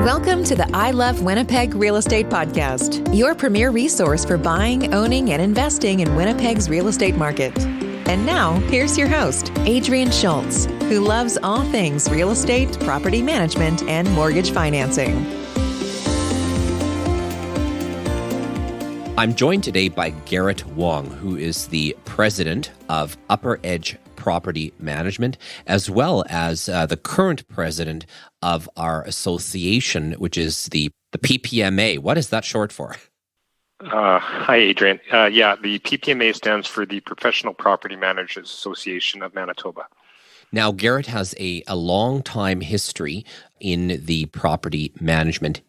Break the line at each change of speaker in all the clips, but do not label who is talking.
Welcome to the I Love Winnipeg Real Estate Podcast, your premier resource for buying, owning, and investing in Winnipeg's real estate market. And now, here's your host, Adrian Schultz, who loves all things real estate, property management, and mortgage financing.
I'm joined today by Garret Wong, who is the president of Upper Edge Property Management, as well as the current president of our association, which is the PPMA. What is that short for?
Hi, Adrian. The PPMA stands for the Professional Property Managers Association of Manitoba.
Now, Garret has a long time history in the property management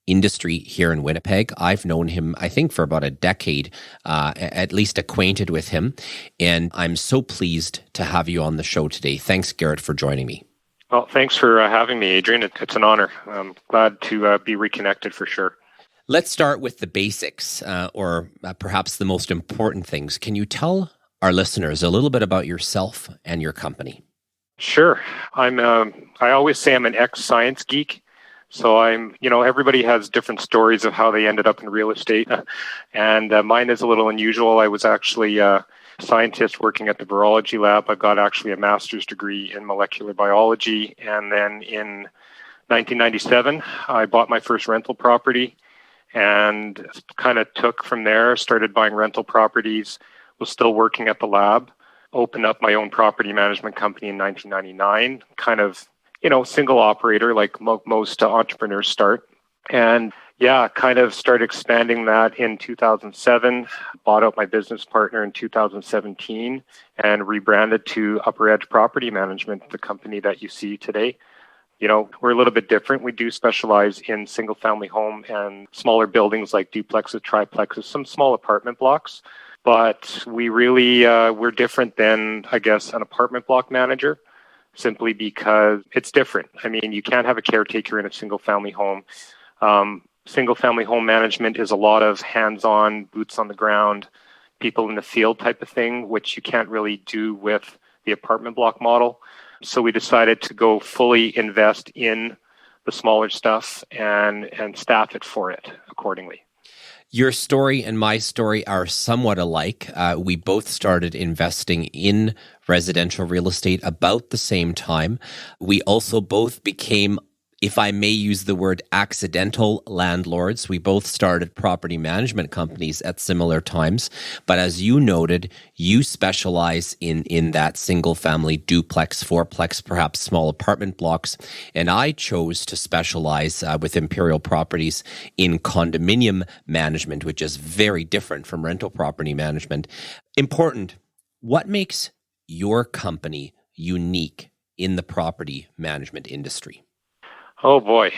industry here in Winnipeg. I've known him, I think, for about a decade, at least acquainted with him. And I'm so pleased to have you on the show today. Thanks, Garret, for joining me.
Well, thanks for having me, Adrian. It's an honor. I'm glad to be reconnected for sure.
Let's start with the basics, or perhaps the most important things. Can you tell our listeners a little bit about yourself and your company?
Sure. I always say I'm an ex-science geek. So everybody has different stories of how they ended up in real estate. And mine is a little unusual. I was actually a scientist working at the virology lab. I got actually a master's degree in molecular biology. And then in 1997, I bought my first rental property and kind of took from there, started buying rental properties, was still working at the lab, opened up my own property management company in 1999, kind of single operator like most entrepreneurs start. And kind of started expanding that in 2007, bought out my business partner in 2017 and rebranded to Upper Edge Property Management, the company that you see today. We're a little bit different. We do specialize in single family home and smaller buildings like duplexes, triplexes, some small apartment blocks. But we really, we're different than, I guess, an apartment block manager, simply because it's different. I mean, you can't have a caretaker in a single-family home. Single-family home management is a lot of hands-on, boots on the ground, people in the field type of thing, which you can't really do with the apartment block model. So we decided to go fully invest in the smaller stuff and staff it for it accordingly.
Your story and my story are somewhat alike. We both started investing in residential real estate about the same time. We also both became, if I may use the word, accidental landlords. We both started property management companies at similar times. But as you noted, you specialize in that single family duplex, fourplex, perhaps small apartment blocks. And I chose to specialize with Imperial Properties in condominium management, which is very different from rental property management. Important. What makes your company unique in the property management industry?
Oh boy.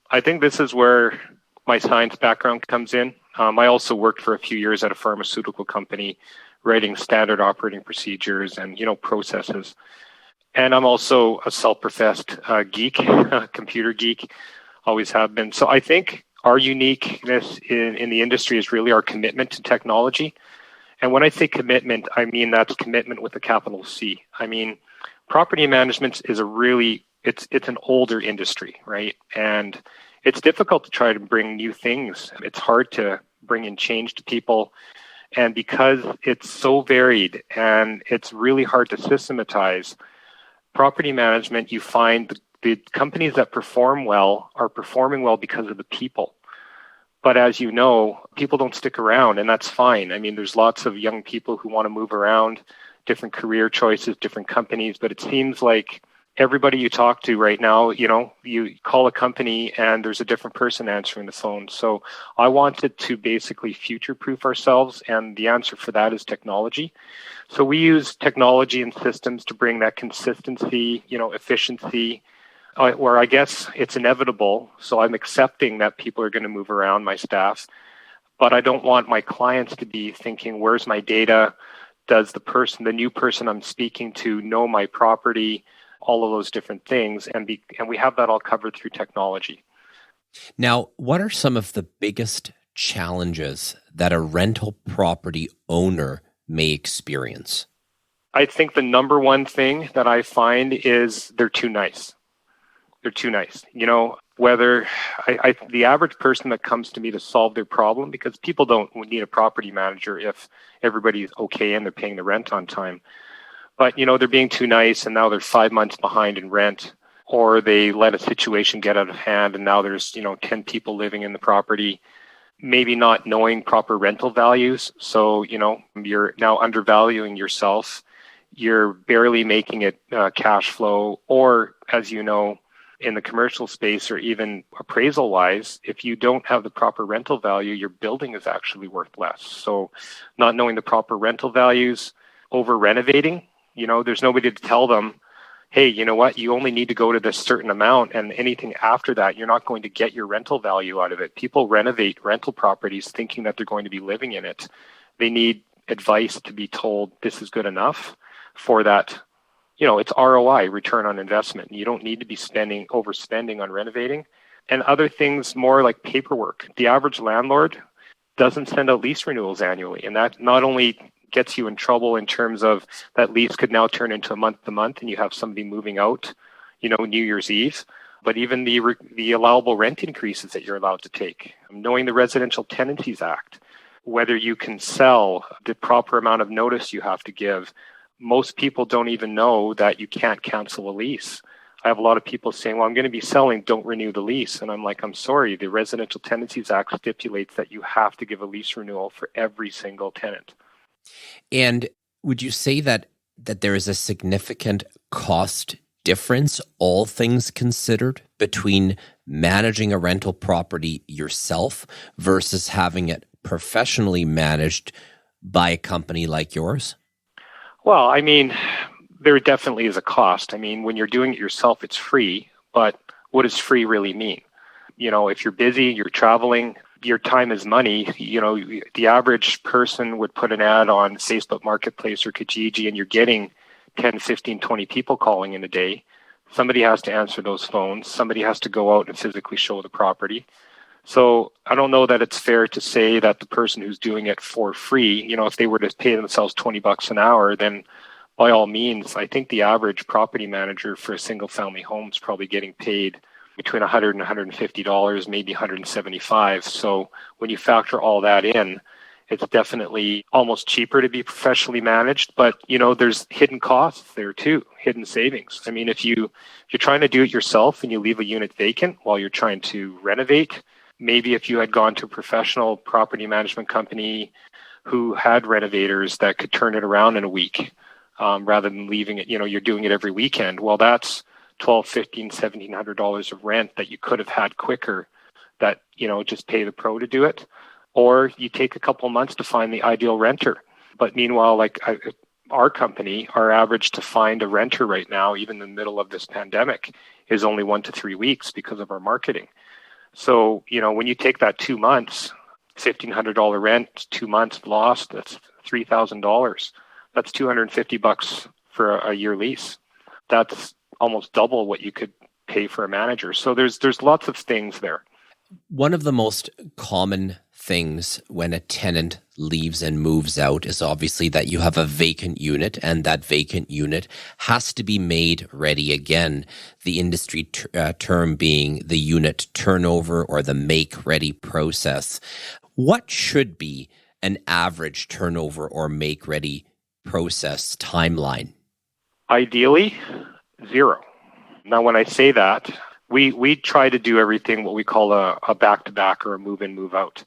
I think this is where my science background comes in. I also worked for a few years at a pharmaceutical company, writing standard operating procedures and, processes. And I'm also a self-professed geek, computer geek, always have been. So I think our uniqueness in the industry is really our commitment to technology. And when I say commitment, I mean that's commitment with a capital C. I mean, property management is it's an older industry, right? And it's difficult to try to bring new things. It's hard to bring in change to people. And because it's so varied and it's really hard to systematize, property management, you find the companies that perform well are performing well because of the people. But as you know, people don't stick around, and that's fine. I mean, there's lots of young people who want to move around, different career choices, different companies, but it seems like everybody you talk to right now, you call a company and there's a different person answering the phone. So I wanted to basically future-proof ourselves, and the answer for that is technology. So we use technology and systems to bring that consistency, efficiency, where I guess it's inevitable. So I'm accepting that people are going to move around, my staff, but I don't want my clients to be thinking, where's my data? Does the new person I'm speaking to know my property? All of those different things, and we have that all covered through technology.
Now, what are some of the biggest challenges that a rental property owner may experience?
I think the number one thing that I find is they're too nice. They're too nice. Whether the average person that comes to me to solve their problem, because people don't need a property manager if everybody's okay and they're paying the rent on time. But, they're being too nice and now they're 5 months behind in rent, or they let a situation get out of hand and now there's, 10 people living in the property, maybe not knowing proper rental values. So, you're now undervaluing yourself. You're barely making it cash flow, or as you know, in the commercial space or even appraisal wise, if you don't have the proper rental value, your building is actually worth less. So not knowing the proper rental values, over renovating, there's nobody to tell them, hey, you know what, you only need to go to this certain amount, and anything after that, you're not going to get your rental value out of it. People renovate rental properties thinking that they're going to be living in it. They need advice to be told this is good enough for that. It's ROI, return on investment. You don't need to be overspending on renovating. And other things more like paperwork. The average landlord doesn't send out lease renewals annually. And that not only gets you in trouble in terms of that lease could now turn into a month-to-month and you have somebody moving out, New Year's Eve, but even the allowable rent increases that you're allowed to take. Knowing the Residential Tenancies Act, whether you can sell, the proper amount of notice you have to give. Most people don't even know that you can't cancel a lease. I have a lot of people saying, well, I'm going to be selling, don't renew the lease. And I'm like, I'm sorry, the Residential Tenancies Act stipulates that you have to give a lease renewal for every single tenant.
And would you say that there is a significant cost difference, all things considered, between managing a rental property yourself versus having it professionally managed by a company like yours?
Well, there definitely is a cost. When you're doing it yourself, it's free, but what does free really mean? If you're busy, you're traveling, your time is money. The average person would put an ad on Facebook Marketplace or Kijiji and you're getting 10, 15, 20 people calling in a day. Somebody has to answer those phones. Somebody has to go out and physically show the property. So I don't know that it's fair to say that the person who's doing it for free, if they were to pay themselves $20 an hour, then by all means, I think the average property manager for a single family home is probably getting paid between $100 and $150, maybe $175. So when you factor all that in, it's definitely almost cheaper to be professionally managed. But, there's hidden costs there too, hidden savings. If you're trying to do it yourself and you leave a unit vacant while you're trying to renovate, maybe if you had gone to a professional property management company who had renovators that could turn it around in a week, rather than leaving it, you're doing it every weekend. Well, that's $1,200, $1,500, $1,700 of rent that you could have had quicker that, just pay the pro to do it. Or you take a couple months to find the ideal renter. But meanwhile, our company, our average to find a renter right now, even in the middle of this pandemic, is only 1 to 3 weeks because of our marketing. So, when you take that 2 months, $1,500 rent, 2 months lost, that's $3,000. That's $250 for a year lease. That's almost double what you could pay for a manager. So there's lots of things there.
One of the most common things when a tenant leaves and moves out is obviously that you have a vacant unit, and that vacant unit has to be made ready again. The industry term being the unit turnover or the make-ready process. What should be an average turnover or make-ready process timeline?
Ideally, 0. Now, when I say that, we try to do everything what we call a back-to-back or a move-in, move-out.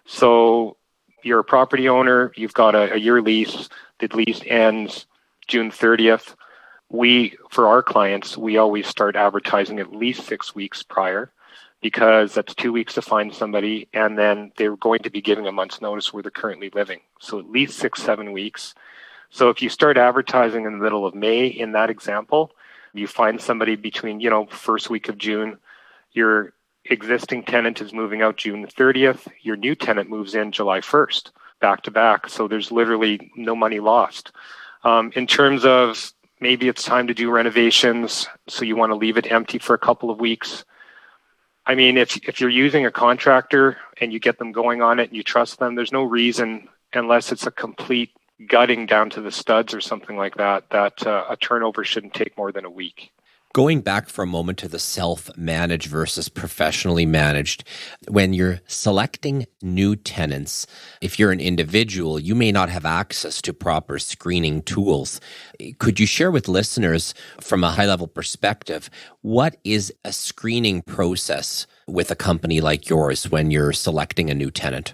So you're a property owner, you've got a year lease, the lease ends June 30th. For our clients, we always start advertising at least 6 weeks prior, because that's 2 weeks to find somebody, and then they're going to be giving a month's notice where they're currently living. So at least 6, 7 weeks. So if you start advertising in the middle of May, in that example, you find somebody between, first week of June, your existing tenant is moving out June 30th, your new tenant moves in July 1st, back to back. So there's literally no money lost. In terms of maybe it's time to do renovations, so you want to leave it empty for a couple of weeks. If you're using a contractor and you get them going on it and you trust them, there's no reason, unless it's a complete gutting down to the studs or something like that, that a turnover shouldn't take more than a week.
Going back for a moment to the self-managed versus professionally managed, when you're selecting new tenants, if you're an individual, you may not have access to proper screening tools. Could you share with listeners from a high-level perspective, what is a screening process with a company like yours when you're selecting a new tenant?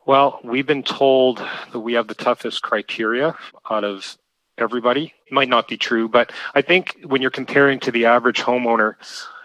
Well, we've been told that we have the toughest criteria out of everybody. It might not be true, but I think when you're comparing to the average homeowner,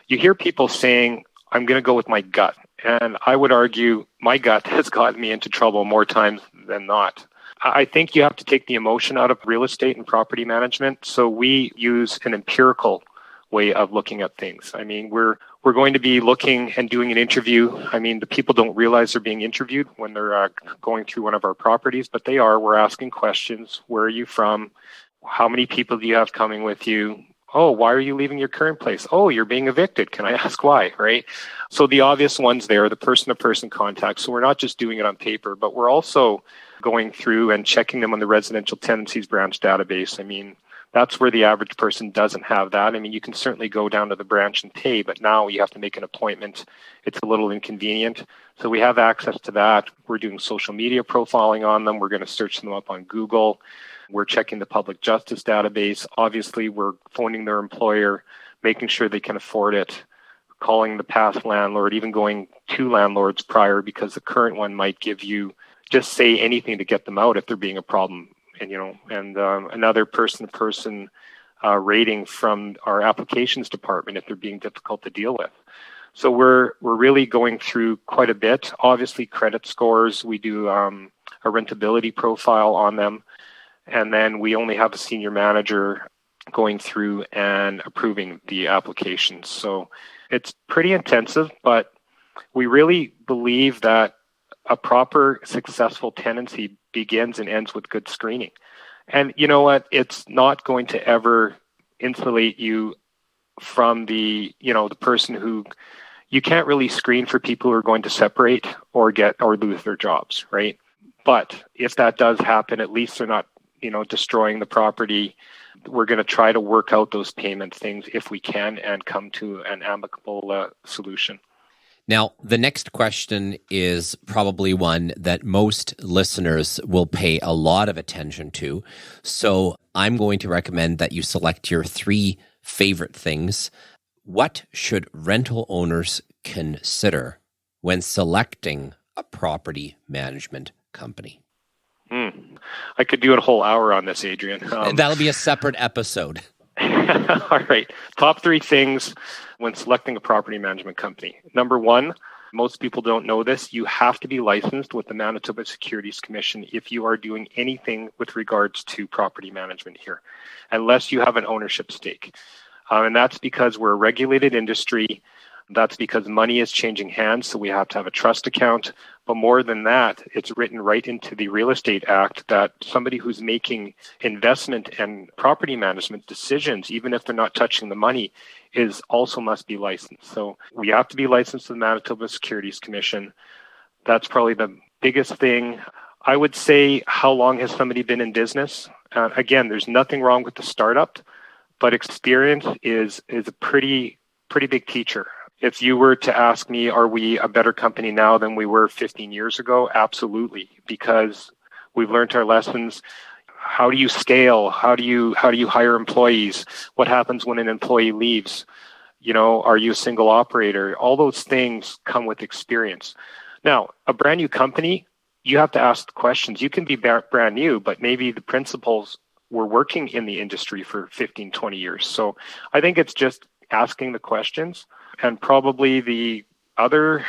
you hear people saying, I'm going to go with my gut. And I would argue my gut has gotten me into trouble more times than not. I think you have to take the emotion out of real estate and property management. So we use an empirical way of looking at things. I mean, we're going to be looking and doing an interview. I mean, the people don't realize they're being interviewed when they're going through one of our properties, but they are. We're asking questions. Where are you from? How many people do you have coming with you? Oh, why are you leaving your current place? Oh, you're being evicted. Can I ask why? Right? So the obvious ones there, the person-to-person contact. So we're not just doing it on paper, but we're also going through and checking them on the residential tenancies branch database. I mean, that's where the average person doesn't have that. I mean, you can certainly go down to the branch and pay, but now you have to make an appointment. It's a little inconvenient. So we have access to that. We're doing social media profiling on them. We're going to search them up on Google. We're checking the public justice database. Obviously, we're phoning their employer, making sure they can afford it, calling the past landlord, even going to landlords prior, because the current one might give you, just say anything to get them out if they're being a problem. And, another person-to-person rating from our applications department if they're being difficult to deal with. So we're really going through quite a bit. Obviously, credit scores. We do a rentability profile on them. And then we only have a senior manager going through and approving the applications. So it's pretty intensive, but we really believe that a proper, successful tenancy begins and ends with good screening. And you know what? It's not going to ever insulate you from the person who, you can't really screen for people who are going to separate or lose their jobs, right? But if that does happen, at least they're not destroying the property. We're going to try to work out those payment things if we can and come to an amicable solution.
Now, the next question is probably one that most listeners will pay a lot of attention to. So I'm going to recommend that you select your 3 favorite things. What should rental owners consider when selecting a property management company?
I could do a whole hour on this, Adrian.
That'll be a separate episode.
All right. Top 3 things when selecting a property management company. Number 1, most people don't know this. You have to be licensed with the Manitoba Securities Commission if you are doing anything with regards to property management here, unless you have an ownership stake. And that's because we're a regulated industry. That's because money is changing hands, so we have to have a trust account. But more than that, it's written right into the Real Estate Act that somebody who's making investment and property management decisions, even if they're not touching the money, is also must be licensed. So we have to be licensed with the Manitoba Securities Commission. That's probably the biggest thing. I would say, how long has somebody been in business? Again, there's nothing wrong with the startup, but experience is a pretty big teacher. If you were to ask me, are we a better company now than we were 15 years ago? Absolutely, because we've learned our lessons. How do you scale? How do you hire employees? What happens when an employee leaves? Are you a single operator? All those things come with experience. Now, a brand new company, you have to ask questions. You can be brand new, but maybe the principals were working in the industry for 15, 20 years. So I think it's just asking the questions. And probably the other,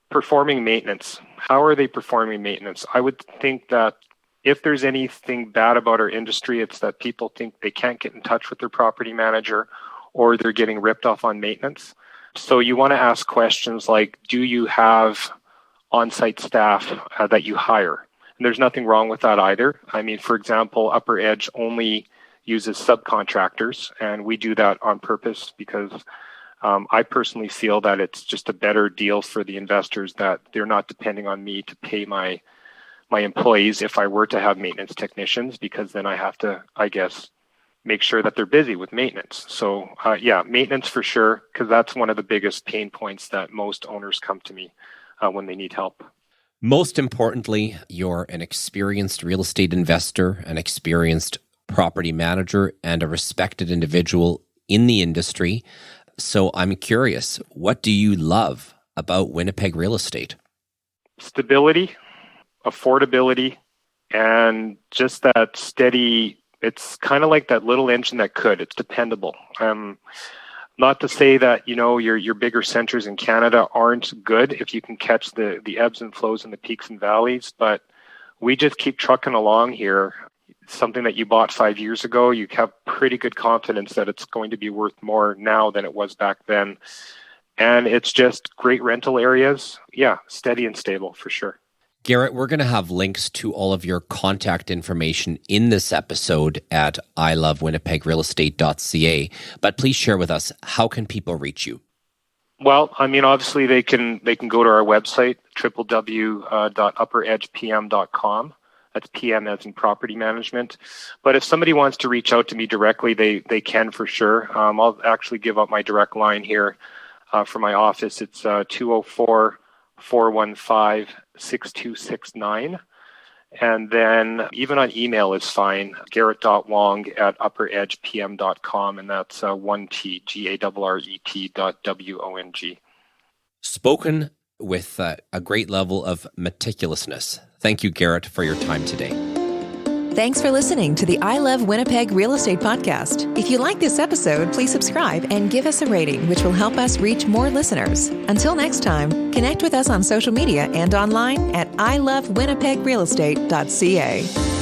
performing maintenance. How are they performing maintenance? I would think that if there's anything bad about our industry, it's that people think they can't get in touch with their property manager or they're getting ripped off on maintenance. So you want to ask questions like, do you have on-site staff that you hire? And there's nothing wrong with that either. I mean, for example, Upper Edge only uses subcontractors, and we do that on purpose because I personally feel that it's just a better deal for the investors that they're not depending on me to pay my employees if I were to have maintenance technicians, because then I have to, make sure that they're busy with maintenance. So maintenance for sure, because that's one of the biggest pain points that most owners come to me when they need help.
Most importantly, you're an experienced real estate investor, an experienced property manager, and a respected individual in the industry. So I'm curious, what do you love about Winnipeg real estate? Stability,
affordability, and just that steady. It's kind of like that little engine that could. It's dependable. Not to say that, your bigger centers in Canada aren't good if you can catch the ebbs and flows and the peaks and valleys, but we just keep trucking along here. Something that you bought 5 years ago, you have pretty good confidence that it's going to be worth more now than it was back then. And it's just great rental areas. Yeah, steady and stable for sure.
Garret, we're going to have links to all of your contact information in this episode at ilovewinnipegrrealestate.ca. But please share with us, how can people reach you?
Well, obviously they can go to our website, www.upperedgepm.com. That's PM as in property management. But if somebody wants to reach out to me directly, they can for sure. I'll actually give up my direct line here for my office. It's 204-415-6269. And then even on email is fine, garret.wong@upperedgepm.com, and that's 1T, GARRET.WONG.
Spoken with a great level of meticulousness. Thank you, Garret, for your time today.
Thanks for listening to the I Love Winnipeg Real Estate Podcast. If you like this episode, please subscribe and give us a rating, which will help us reach more listeners. Until next time, connect with us on social media and online at ilovewinnipegrrealestate.ca.